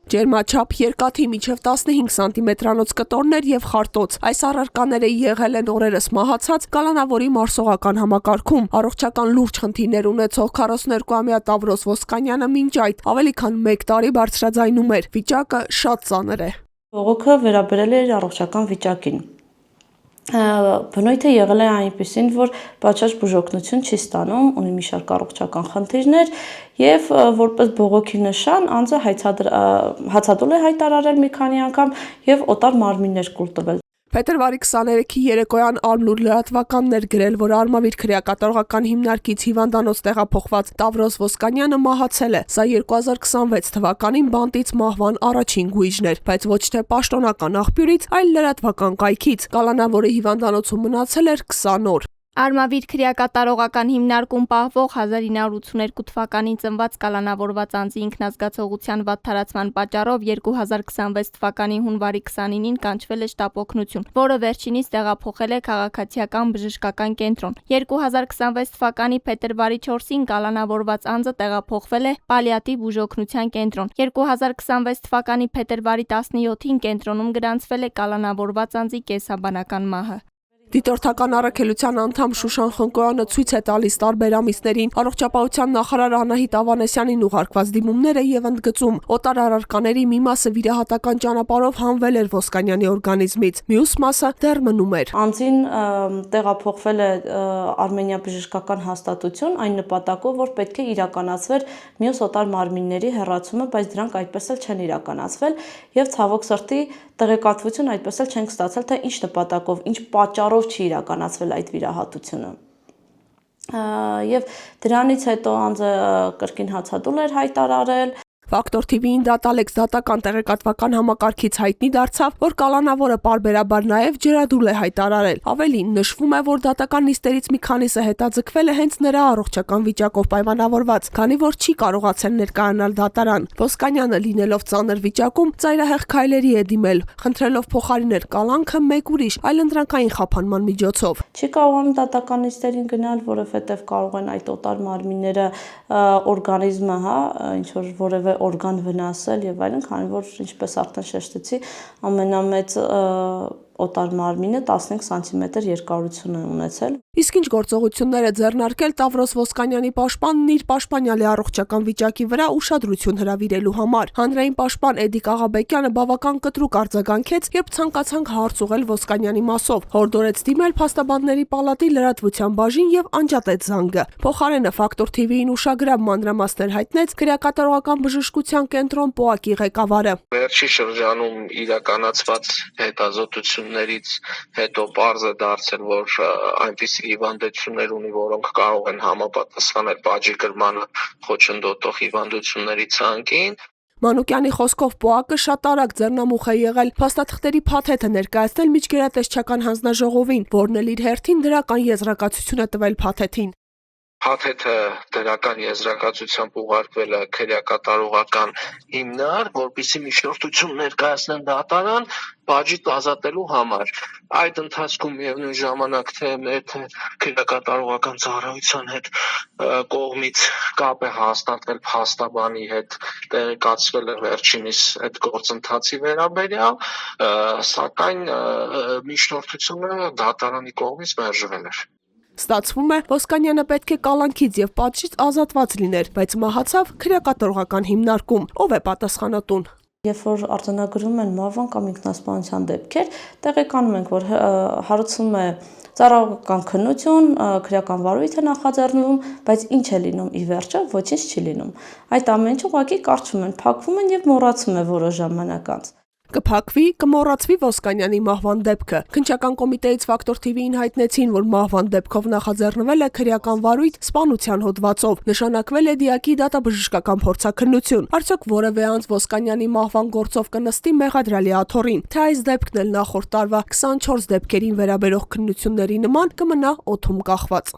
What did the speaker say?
Ջերմաչափ երկաթի մինչև 15 սանտիմետրանոց կտորներ եւ խարտոց։ Այս առարկաները եղել են օրերս մահացած Կալանավորի մարսողական համակարգում։ Առողջական լուրջ խնդիրներ ունեցող 42-ամյա Տավրոս Ոսկանյանը մինչ այդ ավելի քան 1 տարի բարձրաձայնում էր։ Վիճակը շատ ծանր է։ Բողոքը վերաբերել էր առողջական վիճակին։ Բնույթը եղել է այնպիսին, որ պատշաճ բուժօգնություն չի ստանում, ունի մի շարք առողջական խնդիրներ եւ որպես բողոքի նշան անձը հացադուլ է հայտարարել մի քանի անգամ եւ օտար մարմիններ կուլ տվել։ Փետրվարի 23-ի երեկոյան Ալմուր լրատվականն էր գրել, որ Արմավիր քրեակատարողական հիմնարկից հիվանդանոց տեղափոխված Տավրոս Ոսկանյանը մահացել է։ Սա 2026 թվականին բանտից մահվան առաջին գույժն էր, բայց ոչ թե պաշտոնական աղբյուրից, այլ լրատվական կայքից։ Կալանավորի հիվանդանոցում մնացել էր 20 օր։ Արմավիր քրեակատարողական հիմնարկում պահվող 1982 թվականին ծնված կալանավորված անձի ինքնազգացողության վատթարացման պատճառով 2026 թվականի հունվարի 29-ին կանչվել է շտապօգնություն, որը վերջինիս տեղափոխել է քաղաքացիական բժշկական կենտրոն։ 2026 թվականի փետրվարի 4-ին կալանավորված անձը տեղափոխվել է պալիատիվ բուժօգնության կենտրոն։ 2026 թվականի փետրվարի 17-ին կենտրոնում գրանցվել է կալանավորված անձի կեսաբանական մահը։ Դիտորդական առաքելության անդամ Շուշան Խնկոյանը ցույց է տալիս տարբեր ամիսներին առողջապահության նախարար Անահիտ Ավանեսյանին ուղարկված դիմումները եւ ընդգծում օտար առարկաների մի մասը վիրահատական ճանապարհով հանվել էր Ոսկանյանի օրգանիզմից, մյուս մասը դեռ մնում էր։ Անձին տեղափոխվել է Արմենիա բժշկական հաստատություն այն նպատակով, որ պետք է իրականացվեր մյուս օտար մարմինների հեռացումը, բայց դրանք այդպես էլ չեն իրականացվել եւ ցավոք սրտի տեղեկատվություն այդպես էլ չենք ստացել, թե ինչ նպատակով, ինչ պատճառով չի իրականացվել այդ վիրահատությունը։ Եվ դրանից հետո անձը կրկին հացադուլ էր հայտարարել։ Ֆակտոր TV-ին Դատալեքս դատական տեղեկատվական համակարգից հայտնի դարձավ, որ կալանավորը պարբերաբար նաև ջրադուլ է հայտարարել։ Ավելին նշվում է, որ դատական նիստերից մի քանիսը հետաձգվել է հենց նրա առողջական վիճակով պայմանավորված, քանի որ չի կարողացել ներկայանալ դատարան։ Ոսկանյանը լինելով ծանր վիճակում ծայրահեղ քայլերի է դիմել, խնդրելով փոխարինել կալանքը մեկ ուրիշ այլընտրանքային խափանման միջոցով։ Չի կարողանում դատական նիստերին գնալ, որովհետև կարող են այդ օտար մարմինները օրգանիզմը, ինչ որ որևէ օրգան վնասել եւ այլն, քանի որ ինչպես արդեն շեշտեցի, ամենամեծ օտար մարմինը 15 սանտիմետր երկարություն է ունեցել։ Իսկ ինչ գործողություններ է ձեռնարկել Տավրոս Ոսկանյանի պաշտպանն իր պաշտպանյալի առողջական վիճակի վրա ուշադրություն հրավիրելու համար։ Հանրային պաշտպան Էդիկ Աղաբեկյանը բավական կտրուկ արձագանքեց, երբ ցանկացանք հարց ուղղել Ոսկանյանի մասով, հորդորեց դիմել փաստաբանների պալատի լրատվության բաժին եւ անջատեց զանգը։ Փոխարենը Ֆակտոր TV-ին ուշագրավ մանրամասներ հայտնեց քրեակատարողական բժշկության կենտրոն ՊՕԱԿ-ի ղեկավարը։ Վերջի շրջանում իրականացված հետազոտություններից հետո պարզ է դարձել, որ այնպիսի հիվանդություններ ունի, որոնք կարող են համապատասխանել բաժի գրմանը խոչընդոտող հիվանդությունների ցանկին։ Մանուկյանի խոսքով ՊՕԱԿ-ը շատ արագ ձեռնամուխ է եղել փաստաթղթերի փաթեթը ներկայացնել միջգերատեսչական հանձնաժողովին, որն էլ իր հերթին դրական եզրակացություն է տվել փաթեթին։ Փաթեթը դրական եզրակացությամբ ուղարկվել է քրեակատարողական հիմնարկ, որպեսզի միջնորդություն ներկայացնեն դատարան բաժի ազատելու համար։ Այդ ընթացքում միևնույն ժամանակ թե մեր թե քրեակատարողական ծառայության հետ կողմից կապ է հաստատվել փաստաբանի հետ, տեղեկացվել է վերջինիս այդ գործընթացի վերաբերյալ, սակայն միջնորդությունը դատարանի կողմից մերժվել էր։ Ստացվում է, Ոսկանյանը պետք է կալանքից եւ պատժից ազատված լիներ, բայց մահացավ քրեակատարողական հիմնարկում։ Ով է պատասխանատուն։ Երբ որ արձանագրում են մահվան կամ ինքնասպանության դեպքեր, տեղեկանում ենք, որ հարուցվում է ծառայողական քննություն, քրեական վարույթ է նախաձեռնվում, բայց ինչ է լինում ի վերջո, ոչինչ չի լինում։ Այդ ամեն ինչը ուղղակի կարճում են, փակվում են եւ մոռացում է որոշ ժամանակ անց։ Կփակվի, կմոռացվի Ոսկանյանի մահվան դեպքը։ Քննչական կոմիտեից Ֆակտոր TV-ին հայտնեցին, որ մահվան դեպքով նախաձեռնվել է քրեական վարույթ սպանության հոդվածով, նշանակվել է դիակի դատաբժշկական փորձաքննություն։ Արդյոք որևէ անձ Ոսկանյանի մահվան գործով կնստի մեղադրյալի աթոռին, թե այս դեպքն էլ նախորդ տարվա 24 դեպքերին վերաբերող քննությունների նման կմնա օդում կախված։